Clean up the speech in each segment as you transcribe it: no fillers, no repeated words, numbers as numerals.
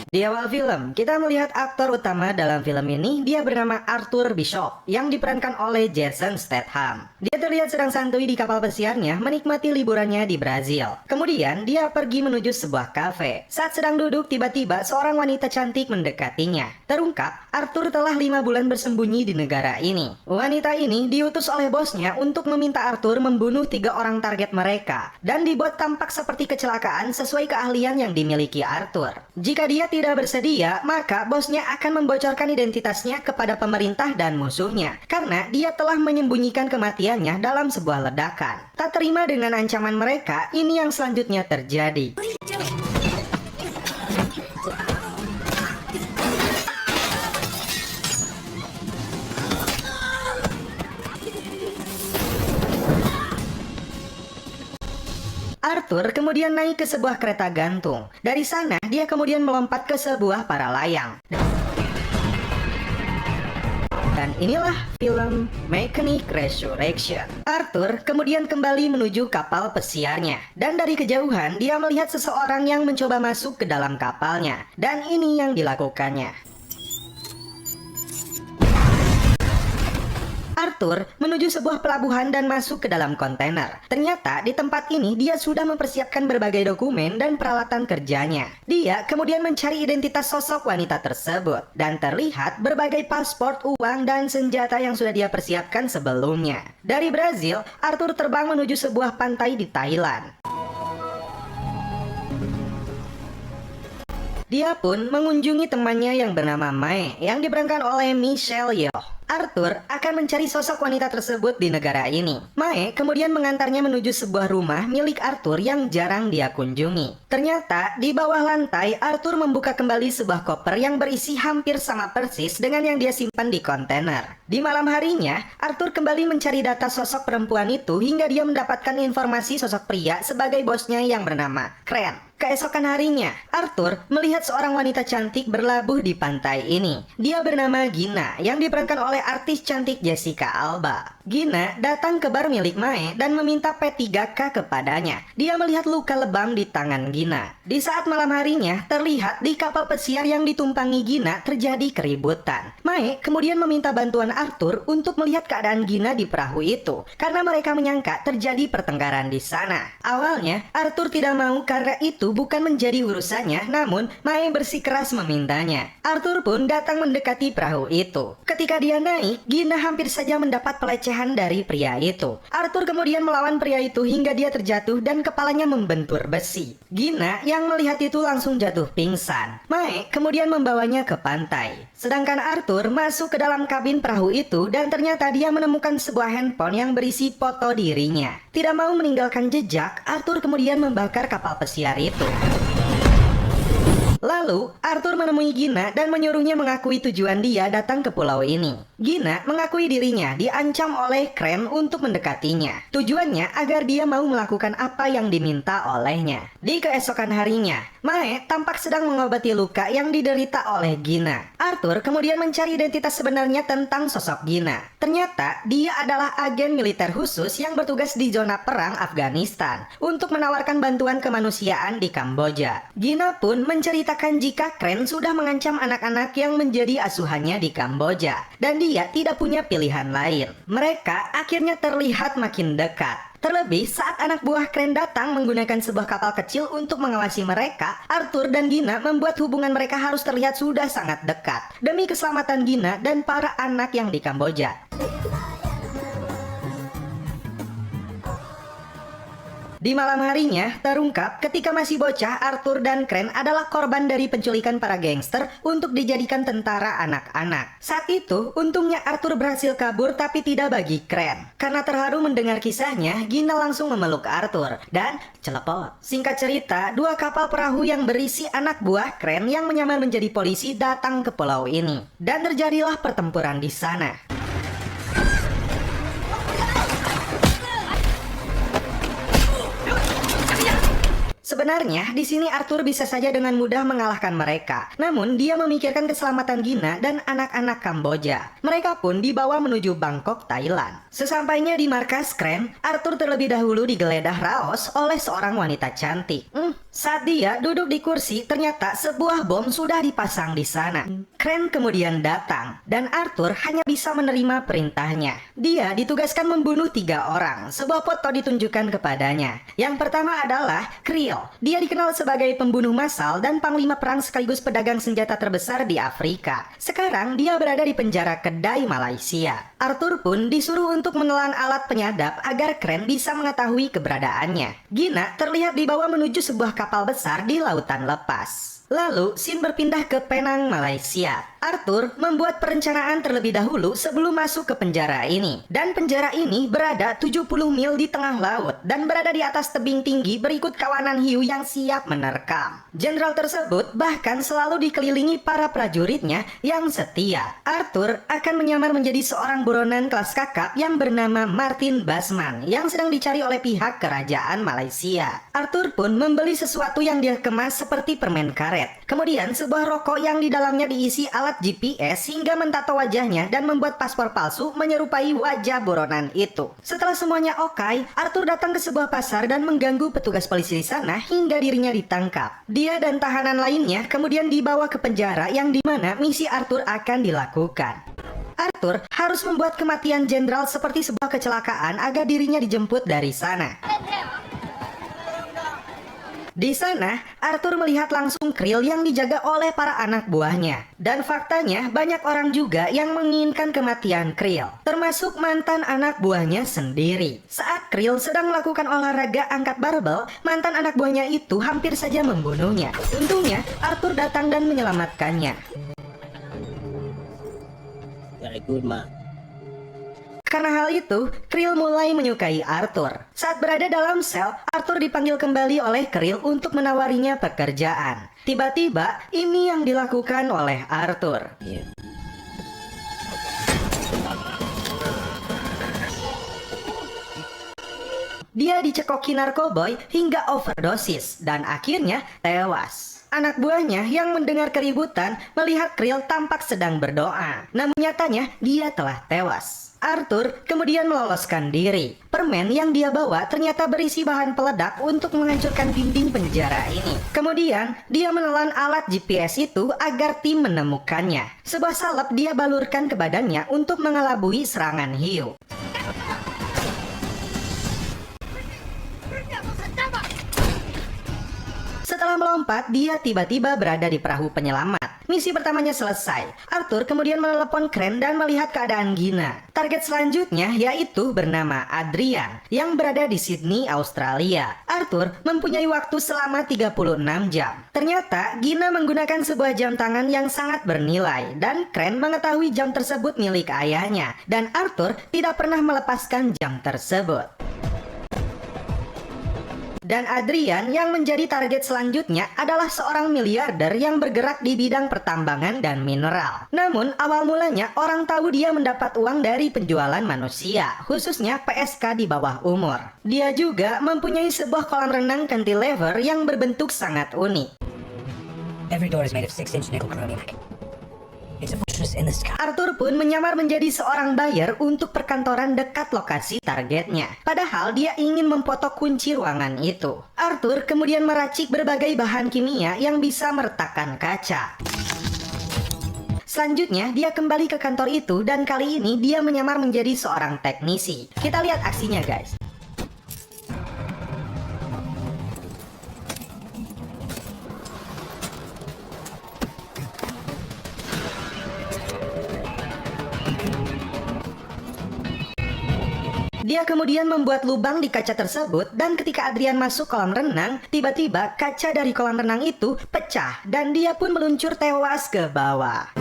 Di awal film, kita melihat aktor utama dalam film ini, dia bernama Arthur Bishop, yang diperankan oleh Jason Statham. Dia terlihat sedang santuy di kapal pesiarnya, menikmati liburannya di Brazil. Kemudian, dia pergi menuju sebuah kafe. Saat sedang duduk, tiba-tiba seorang wanita cantik mendekatinya. Terungkap, Arthur telah 5 bulan bersembunyi di negara ini. Wanita ini diutus oleh bosnya untuk meminta Arthur membunuh 3 orang target mereka, dan dibuat tampak seperti kecelakaan sesuai keahlian yang dimiliki Arthur. Jika dia tidak bersedia, maka bosnya akan membocorkan identitasnya kepada pemerintah dan musuhnya, karena dia telah menyembunyikan kematiannya dalam sebuah ledakan. Tak terima dengan ancaman mereka, ini yang selanjutnya terjadi. Arthur kemudian naik ke sebuah kereta gantung. Dari sana, dia kemudian melompat ke sebuah para layang. Dan inilah film Mechanic Resurrection. Arthur kemudian kembali menuju kapal pesiarnya. Dan dari kejauhan, dia melihat seseorang yang mencoba masuk ke dalam kapalnya. Dan ini yang dilakukannya. Arthur menuju sebuah pelabuhan dan masuk ke dalam kontainer. Ternyata di tempat ini dia sudah mempersiapkan berbagai dokumen dan peralatan kerjanya. Dia kemudian mencari identitas sosok wanita tersebut. Dan terlihat berbagai paspor, uang, dan senjata yang sudah dia persiapkan sebelumnya. Dari Brazil, Arthur terbang menuju sebuah pantai di Thailand. Dia pun mengunjungi temannya yang bernama Mae, yang diperankan oleh Michelle Yeoh. Arthur akan mencari sosok wanita tersebut di negara ini. Mae kemudian mengantarnya menuju sebuah rumah milik Arthur yang jarang dia kunjungi. Ternyata di bawah lantai, Arthur membuka kembali sebuah koper yang berisi hampir sama persis dengan yang dia simpan di kontainer. Di malam harinya, Arthur kembali mencari data sosok perempuan itu hingga dia mendapatkan informasi sosok pria sebagai bosnya yang bernama Crane. Keesokan harinya, Arthur melihat seorang wanita cantik berlabuh di pantai ini. Dia bernama Gina, yang diperankan oleh artis cantik Jessica Alba. Gina datang ke bar milik Mae dan meminta P3K kepadanya. Dia melihat luka lebam di tangan Gina. Di saat malam harinya, terlihat di kapal pesiar yang ditumpangi Gina terjadi keributan. Mae kemudian meminta bantuan Arthur untuk melihat keadaan Gina di perahu itu, karena mereka menyangka terjadi pertengkaran di sana. Awalnya, Arthur tidak mau karena itu bukan menjadi urusannya, namun Mae bersikeras memintanya. Arthur pun datang mendekati perahu itu. Ketika dia naik, Gina hampir saja mendapat pelecehan dari pria itu. Arthur kemudian melawan pria itu hingga dia terjatuh dan kepalanya membentur besi. Gina yang melihat itu langsung jatuh pingsan. Mae kemudian membawanya ke pantai. Sedangkan Arthur masuk ke dalam kabin perahu itu dan ternyata dia menemukan sebuah handphone yang berisi foto dirinya. Tidak mau meninggalkan jejak, Arthur kemudian membakar kapal pesiar itu. Lalu, Arthur menemui Gina dan menyuruhnya mengakui tujuan dia datang ke pulau ini. Gina mengakui dirinya diancam oleh Crane untuk mendekatinya. Tujuannya agar dia mau melakukan apa yang diminta olehnya. Di keesokan harinya, Mae tampak sedang mengobati luka yang diderita oleh Gina. Arthur kemudian mencari identitas sebenarnya tentang sosok Gina. Ternyata, dia adalah agen militer khusus yang bertugas di zona perang Afghanistan untuk menawarkan bantuan kemanusiaan di Kamboja. Gina pun menceritakan jika Crane sudah mengancam anak-anak yang menjadi asuhannya di Kamboja, dan dia tidak punya pilihan lain. Mereka akhirnya terlihat makin dekat. Terlebih saat anak buah Crane datang menggunakan sebuah kapal kecil untuk mengawasi mereka, Arthur dan Gina membuat hubungan mereka harus terlihat sudah sangat dekat demi keselamatan Gina dan para anak yang di Kamboja. Di malam harinya, terungkap ketika masih bocah, Arthur dan Crane adalah korban dari penculikan para gangster untuk dijadikan tentara anak-anak. Saat itu, untungnya Arthur berhasil kabur tapi tidak bagi Crane. Karena terharu mendengar kisahnya, Gina langsung memeluk Arthur dan celepot. Singkat cerita, 2 kapal perahu yang berisi anak buah Crane yang menyamar menjadi polisi datang ke pulau ini. Dan terjadilah pertempuran di sana. Sebenarnya, di sini Arthur bisa saja dengan mudah mengalahkan mereka. Namun, dia memikirkan keselamatan Gina dan anak-anak Kamboja. Mereka pun dibawa menuju Bangkok, Thailand. Sesampainya di markas Kren, Arthur terlebih dahulu digeledah raos oleh seorang wanita cantik. Saat dia duduk di kursi, ternyata sebuah bom sudah dipasang di sana. Kren kemudian datang, dan Arthur hanya bisa menerima perintahnya. Dia ditugaskan membunuh 3 orang. Sebuah foto ditunjukkan kepadanya. Yang pertama adalah Creel. Dia dikenal sebagai pembunuh massal dan panglima perang sekaligus pedagang senjata terbesar di Afrika. Sekarang dia berada di penjara Kedai Malaysia. Arthur pun disuruh untuk menelan alat penyadap agar Kren bisa mengetahui keberadaannya. Gina terlihat dibawa menuju sebuah kapal besar di lautan lepas. Lalu, scene berpindah ke Penang, Malaysia. Arthur membuat perencanaan terlebih dahulu sebelum masuk ke penjara ini. Dan penjara ini berada 70 mil di tengah laut dan berada di atas tebing tinggi berikut kawanan hiu yang siap menerkam. Jenderal tersebut bahkan selalu dikelilingi para prajuritnya yang setia. Arthur akan menyamar menjadi seorang buronan kelas kakap yang bernama Martin Basman yang sedang dicari oleh pihak kerajaan Malaysia. Arthur pun membeli sesuatu yang dia kemas seperti permen karet. Kemudian sebuah rokok yang di dalamnya diisi alat GPS hingga mentato wajahnya dan membuat paspor palsu menyerupai wajah buronan itu. Setelah semuanya oke, Arthur datang ke sebuah pasar dan mengganggu petugas polisi di sana hingga dirinya ditangkap. Dia dan tahanan lainnya kemudian dibawa ke penjara yang dimana misi Arthur akan dilakukan. Arthur harus membuat kematian jenderal seperti sebuah kecelakaan agar dirinya dijemput dari sana. Di sana, Arthur melihat langsung Creel yang dijaga oleh para anak buahnya. Dan faktanya, banyak orang juga yang menginginkan kematian Creel, termasuk mantan anak buahnya sendiri. Saat Creel sedang melakukan olahraga angkat barbel, mantan anak buahnya itu hampir saja membunuhnya. Untungnya, Arthur datang dan menyelamatkannya. Very good, ma. Karena hal itu, Creel mulai menyukai Arthur. Saat berada dalam sel, Arthur dipanggil kembali oleh Creel untuk menawarinya pekerjaan. Tiba-tiba, ini yang dilakukan oleh Arthur. Dia dicekoki narkoboy hingga overdosis dan akhirnya tewas. Anak buahnya yang mendengar keributan melihat Creel tampak sedang berdoa. Namun nyatanya dia telah tewas. Arthur kemudian meloloskan diri. Permen yang dia bawa ternyata berisi bahan peledak untuk menghancurkan dinding penjara ini. Kemudian dia menelan alat GPS itu agar tim menemukannya. Sebuah salep dia balurkan ke badannya untuk mengelabui serangan hiu. Setelah melompat, dia tiba-tiba berada di perahu penyelamat. Misi pertamanya selesai. Arthur kemudian menelepon Kren dan melihat keadaan Gina. Target selanjutnya yaitu bernama Adrian yang berada di Sydney, Australia. Arthur mempunyai waktu selama 36 jam. Ternyata Gina menggunakan sebuah jam tangan yang sangat bernilai dan Kren mengetahui jam tersebut milik ayahnya. Dan Arthur tidak pernah melepaskan jam tersebut. Dan Adrian yang menjadi target selanjutnya adalah seorang miliarder yang bergerak di bidang pertambangan dan mineral. Namun awal mulanya orang tahu dia mendapat uang dari penjualan manusia, khususnya PSK di bawah umur. Dia juga mempunyai sebuah kolam renang cantilever yang berbentuk sangat unik. Every door is made of 6-inch nickel chromium. It's a fortress in the sky. Arthur pun menyamar menjadi seorang buyer untuk perkantoran dekat lokasi targetnya. Padahal dia ingin memfoto kunci ruangan itu. Arthur kemudian meracik berbagai bahan kimia yang bisa meretakkan kaca. Selanjutnya, dia kembali ke kantor itu dan kali ini dia menyamar menjadi seorang teknisi. Kita lihat aksinya, guys. Dia kemudian membuat lubang di kaca tersebut dan ketika Adrian masuk kolam renang, tiba-tiba kaca dari kolam renang itu pecah dan dia pun meluncur tewas ke bawah.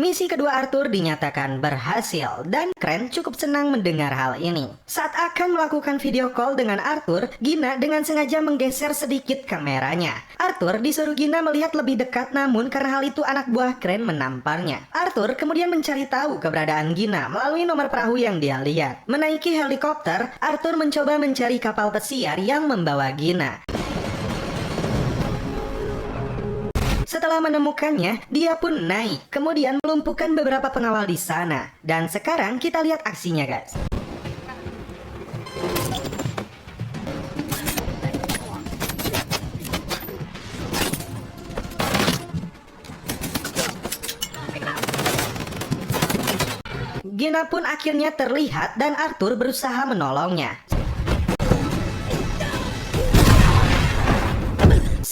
Misi kedua Arthur dinyatakan berhasil dan Kren cukup senang mendengar hal ini. Saat akan melakukan video call dengan Arthur, Gina dengan sengaja menggeser sedikit kameranya. Arthur disuruh Gina melihat lebih dekat namun karena hal itu anak buah Kren menamparnya. Arthur kemudian mencari tahu keberadaan Gina melalui nomor perahu yang dia lihat. Menaiki helikopter, Arthur mencoba mencari kapal pesiar yang membawa Gina. Setelah Setelah menemukannya, dia pun naik, kemudian melumpuhkan beberapa pengawal di sana. Dan sekarang kita lihat aksinya, guys. Gina pun akhirnya terlihat dan Arthur berusaha menolongnya.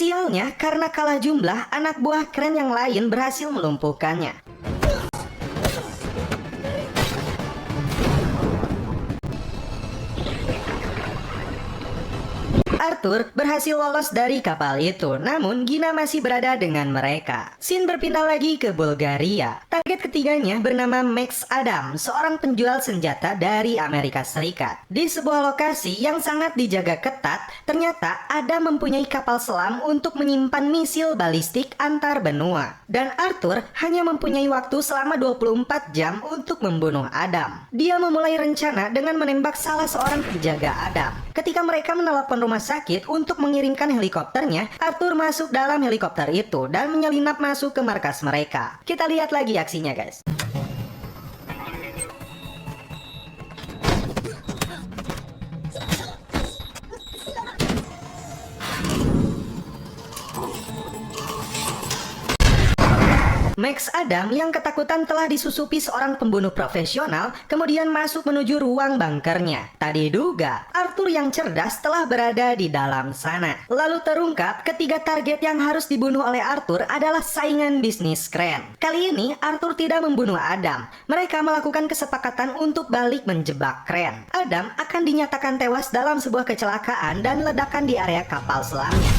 Sialnya, karena kalah jumlah, anak buah keren yang lain berhasil melumpuhkannya. Arthur berhasil lolos dari kapal itu, namun Gina masih berada dengan mereka. Scene berpindah lagi ke Bulgaria. Target ketiganya bernama Max Adam, seorang penjual senjata dari Amerika Serikat. Di sebuah lokasi yang sangat dijaga ketat, ternyata Adam mempunyai kapal selam untuk menyimpan misil balistik antar benua. Dan Arthur hanya mempunyai waktu selama 24 jam untuk membunuh Adam. Dia memulai rencana dengan menembak salah seorang penjaga Adam. Ketika mereka menelepon rumah sakit untuk mengirimkan helikopternya, Arthur masuk dalam helikopter itu dan menyelinap masuk ke markas mereka. Kita lihat lagi aksinya, guys. Max Adam yang ketakutan telah disusupi seorang pembunuh profesional kemudian masuk menuju ruang bunkernya. Tak diduga, Arthur yang cerdas telah berada di dalam sana. Lalu terungkap ketiga target yang harus dibunuh oleh Arthur adalah saingan bisnis Crane. Kali ini Arthur tidak membunuh Adam. Mereka melakukan kesepakatan untuk balik menjebak Crane. Adam akan dinyatakan tewas dalam sebuah kecelakaan dan ledakan di area kapal selamnya.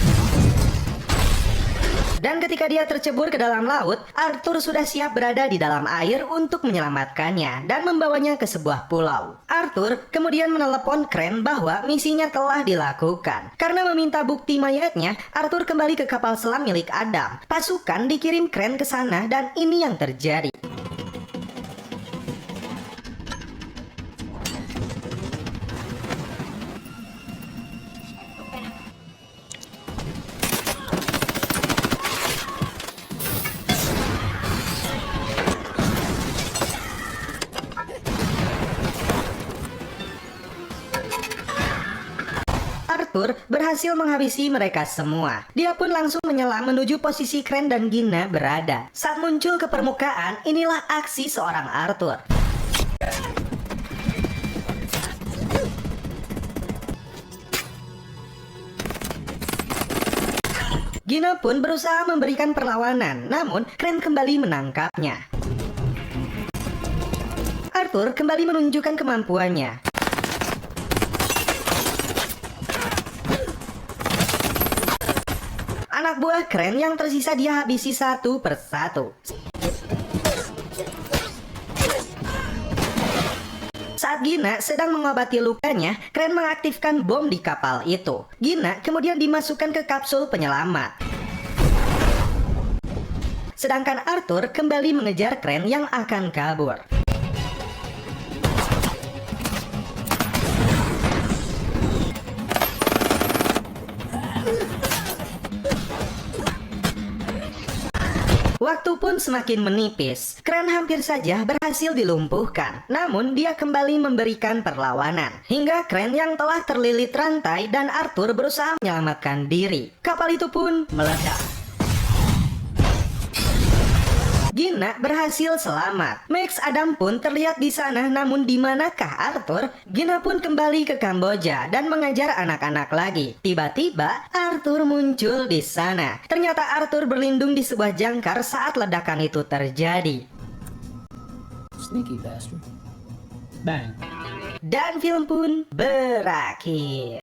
Dan ketika dia tercebur ke dalam laut, Arthur sudah siap berada di dalam air untuk menyelamatkannya dan membawanya ke sebuah pulau. Arthur kemudian menelepon Crane bahwa misinya telah dilakukan. Karena meminta bukti mayatnya, Arthur kembali ke kapal selam milik Adam. Pasukan dikirim Crane ke sana dan ini yang terjadi. Arthur berhasil menghabisi mereka semua. Dia pun langsung menyelam menuju posisi Crane dan Gina berada. Saat muncul ke permukaan, inilah aksi seorang Arthur. Gina pun berusaha memberikan perlawanan, namun Crane kembali menangkapnya. Arthur kembali menunjukkan kemampuannya. Anak buah Crane yang tersisa dia habisi satu persatu. Saat Gina sedang mengobati lukanya, Crane mengaktifkan bom di kapal itu. Gina kemudian dimasukkan ke kapsul penyelamat. Sedangkan Arthur kembali mengejar Crane yang akan kabur. Waktu pun semakin menipis. Crane hampir saja berhasil dilumpuhkan. Namun dia kembali memberikan perlawanan. Hingga Crane yang telah terlilit rantai dan Arthur berusaha menyelamatkan diri. Kapal itu pun meledak. Gina berhasil selamat. Max Adam pun terlihat di sana, namun di manakah Arthur? Gina pun kembali ke Kamboja dan mengajar anak-anak lagi. Tiba-tiba Arthur muncul di sana. Ternyata Arthur berlindung di sebuah jangkar saat ledakan itu terjadi. Sneaky bastard. Bang. Dan film pun berakhir.